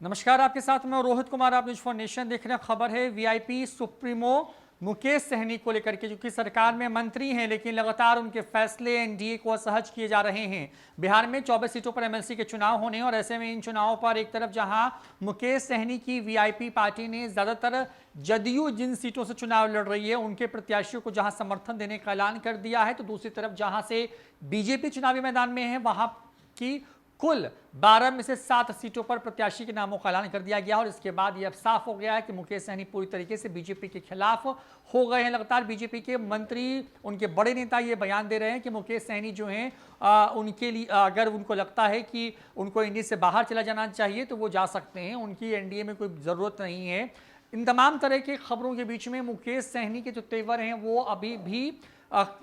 नमस्कार, आपके साथ मैं रोहित कुमार। आप न्यूज फॉर नेशन देख रहे हैं। खबर है वीआईपी सुप्रीमो मुकेश सहनी को लेकर के, जो कि सरकार में मंत्री हैं लेकिन लगातार उनके फैसले एनडीए को असहज किए जा रहे हैं। बिहार में 24 सीटों पर एमएलसी के चुनाव होने और ऐसे में इन चुनावों पर एक तरफ जहां मुकेश सहनी की वीआईपी पार्टी ने ज्यादातर जदयू जिन सीटों से चुनाव लड़ रही है उनके प्रत्याशियों को जहां समर्थन देने का ऐलान कर दिया है, तो दूसरी तरफ जहां से बीजेपी चुनावी मैदान में है वहां की कुल 12 में से 7 सीटों पर प्रत्याशी के नामों का ऐलान कर दिया गया और इसके बाद यह अब साफ हो गया है कि मुकेश सहनी पूरी तरीके से बीजेपी के खिलाफ हो गए हैं। लगातार बीजेपी के मंत्री, उनके बड़े नेता ये बयान दे रहे हैं कि मुकेश सहनी जो हैं उनके लिए अगर उनको लगता है कि उनको इंडिया से बाहर चला जाना चाहिए तो वो जा सकते हैं, उनकी एनडीए में कोई ज़रूरत नहीं है। इन तमाम तरह की खबरों के बीच में मुकेश सहनी के जो तेवर हैं वो अभी भी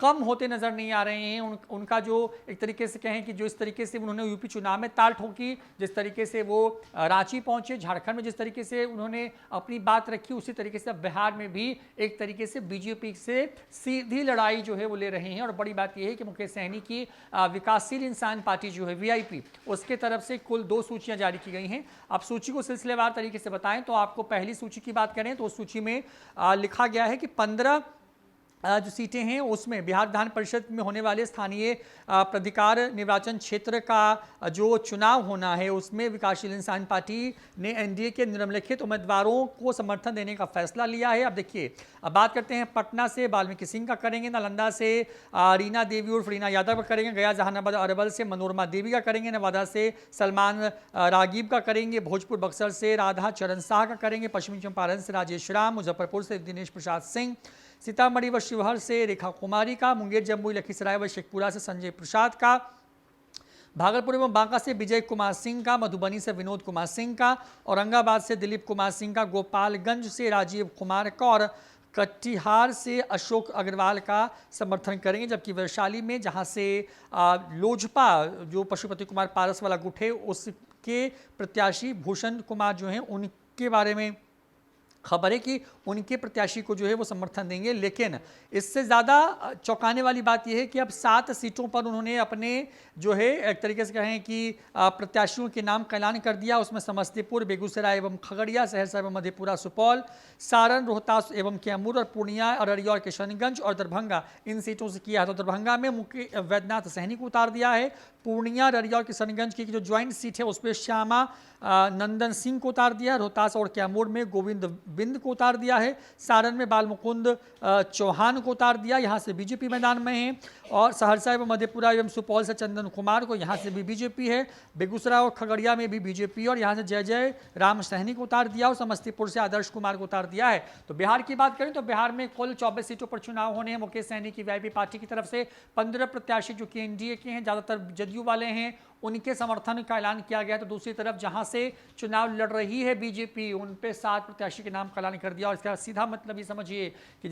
कम होते नजर नहीं आ रहे हैं। उनका जो एक तरीके से कहें कि जो इस तरीके से उन्होंने यूपी चुनाव में ताल ठोकी, जिस तरीके से वो रांची पहुंचे, झारखंड में जिस तरीके से उन्होंने अपनी बात रखी, उसी तरीके से बिहार में भी एक तरीके से बीजेपी से सीधी लड़ाई जो है वो ले रहे हैं। और बड़ी बात यह है कि मुकेश सहनी की विकासशील इंसान पार्टी जो है वीआईपी, उसके तरफ से कुल 2 सूचियां जारी की गई हैं। अब सूची को सिलसिलेवार तरीके से बताएं तो आपको पहली सूची की बात करें तो उस सूची में लिखा गया है कि 15 जो सीटें हैं उसमें बिहार विधान परिषद में होने वाले स्थानीय प्राधिकार निर्वाचन क्षेत्र का जो चुनाव होना है उसमें विकासशील इंसान पार्टी ने एनडीए के निम्नलिखित उम्मीदवारों को समर्थन देने का फैसला लिया है। अब देखिए, अब बात करते हैं पटना से वाल्मीकि सिंह का करेंगे, नालंदा से रीना देवी और रीना यादव का करेंगे, गया जहानाबाद अरवल से मनोरमा देवी का करेंगे, नवादा से सलमान रागीब का करेंगे, भोजपुर बक्सर से राधा चरण शाह का करेंगे, पश्चिमी चंपारण से राजेश राम, मुजफ्फरपुर से दिनेश प्रसाद सिंह, सीतामढ़ी व शिवहर से रेखा कुमारी का, मुंगेर जमुई लखीसराय व शेखपुरा से संजय प्रसाद का, भागलपुर एवं बांका से विजय कुमार सिंह का, मधुबनी से विनोद कुमार सिंह का, औरंगाबाद से दिलीप कुमार सिंह का, गोपालगंज से राजीव कुमार का और कटिहार से अशोक अग्रवाल का समर्थन करेंगे। जबकि वैशाली में जहां से लोजपा जो पशुपति कुमार पारस वाला गुट है उसके प्रत्याशी भूषण कुमार जो हैं उनके बारे में खबर है कि उनके प्रत्याशी को जो है वो समर्थन देंगे। लेकिन इससे ज़्यादा चौंकाने वाली बात यह है कि अब 7 सीटों पर उन्होंने अपने जो है एक तरीके से कहें कि प्रत्याशियों के नाम का ऐलान कर दिया। उसमें समस्तीपुर, बेगूसराय एवं खगड़िया, सहरसा एवं मधेपुरा, सुपौल, सारण, रोहतास एवं कैमूर और पूर्णिया, अररिया और किशनगंज और दरभंगा, इन सीटों से किया है। तो दरभंगा में मुकेश वैद्यनाथ सहनी को उतार दिया है। पूर्णिया, अररिया और किशनगंज की जो ज्वाइंट सीट है उस पर श्यामा नंदन सिंह को उतार दिया। रोहतास और कैमूर में गोविंद बिंद को उतार दिया है। सारण में बालमुकुंद चौहान को उतार दिया, यहाँ से बीजेपी मैदान में है। और सहरसा एवं मधेपुरा एवं सुपौल से चंदन कुमार को, यहाँ से भी बीजेपी है। बेगूसराय और खगड़िया में भी बीजेपी और यहाँ से जय जय राम सहनी को उतार दिया और समस्तीपुर से आदर्श कुमार को उतार दिया है। तो बिहार की बात करें तो बिहार में कुल 24 सीटों पर चुनाव होने हैं। मुकेश सहनी की वीआईपी पार्टी की तरफ से 15 प्रत्याशी जो कि एनडीए के हैं, ज़्यादातर जदयू वाले हैं, उनके समर्थन का ऐलान किया गया। तो दूसरी तरफ जहां से चुनाव लड़ रही है बीजेपी, उन पे 7 प्रत्याशी के नाम का ऐलान कर दिया। और इसका सीधा मतलब ये समझिए कि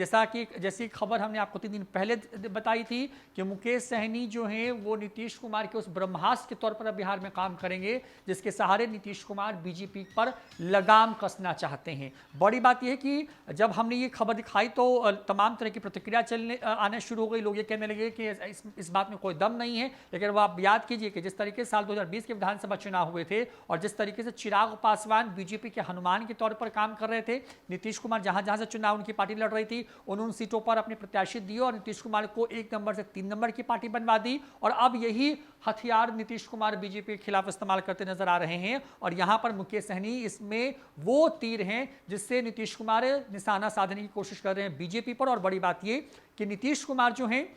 जैसी खबर हमने आपको 3 दिन पहले बताई थी कि मुकेश सहनी जो हैं वो नीतीश कुमार के उस ब्रह्मास्त्र के तौर पर अब बिहार में काम करेंगे जिसके सहारे नीतीश कुमार बीजेपी पर लगाम कसना चाहते हैं। बड़ी बात यह है कि जब हमने ये खबर दिखाई तो तमाम तरह की प्रतिक्रिया आने शुरू हो गई। लोग ये कहने लगे कि इस बात में कोई दम नहीं है। लेकिन वो आप याद कीजिए कि जिस तरीके साल 2020 के विधानसभा चुनाव हुए थे और जिस तरीके से चिराग पासवान बीजेपी के हनुमान के तौर पर काम कर रहे थे, नीतीश कुमार जहां जहां से चुनाव उनकी पार्टी लड़ रही थी उन सीटों पर अपने प्रत्याशी दिए और नीतीश कुमार को 1 नंबर से 3 नंबर की पार्टी बनवा दी। और अब यही हथियार नीतीश कुमार बीजेपी के खिलाफ इस्तेमाल करते नजर आ रहे हैं। और यहां पर मुकेश सहनी इसमें वो तीर हैं जिससे नीतीश कुमार निशाना साधने की कोशिश कर रहे हैं बीजेपी पर। और बड़ी बात यह कि नीतीश कुमार जो हैं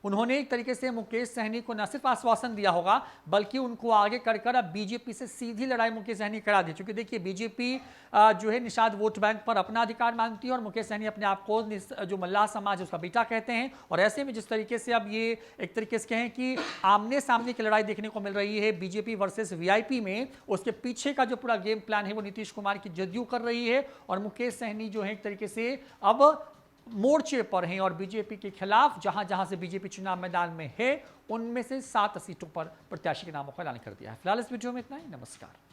उन्होंने एक तरीके से मुकेश सहनी को न सिर्फ आश्वासन दिया होगा बल्कि उनको आगे कर अब बीजेपी से सीधी लड़ाई मुकेश सहनी करा दी। क्योंकि देखिए, बीजेपी जो है निषाद वोट बैंक पर अपना अधिकार मानती है और मुकेश सहनी अपने आप को जो मल्लाह समाज है उसका बेटा कहते हैं। और ऐसे में जिस तरीके से अब ये एक तरीके से कहें कि आमने सामने की लड़ाई देखने को मिल रही है बीजेपी वर्सेस वीआईपी में, उसके पीछे का जो पूरा गेम प्लान है वो नीतीश कुमार की जदयू कर रही है। और मुकेश सहनी जो है एक तरीके से अब मोर्चे पर हैं और बीजेपी के खिलाफ जहां जहां से बीजेपी चुनाव मैदान में है उनमें से 7 सीटों पर प्रत्याशी के नामों का ऐलान कर दिया है। फिलहाल इस वीडियो में इतना ही। नमस्कार।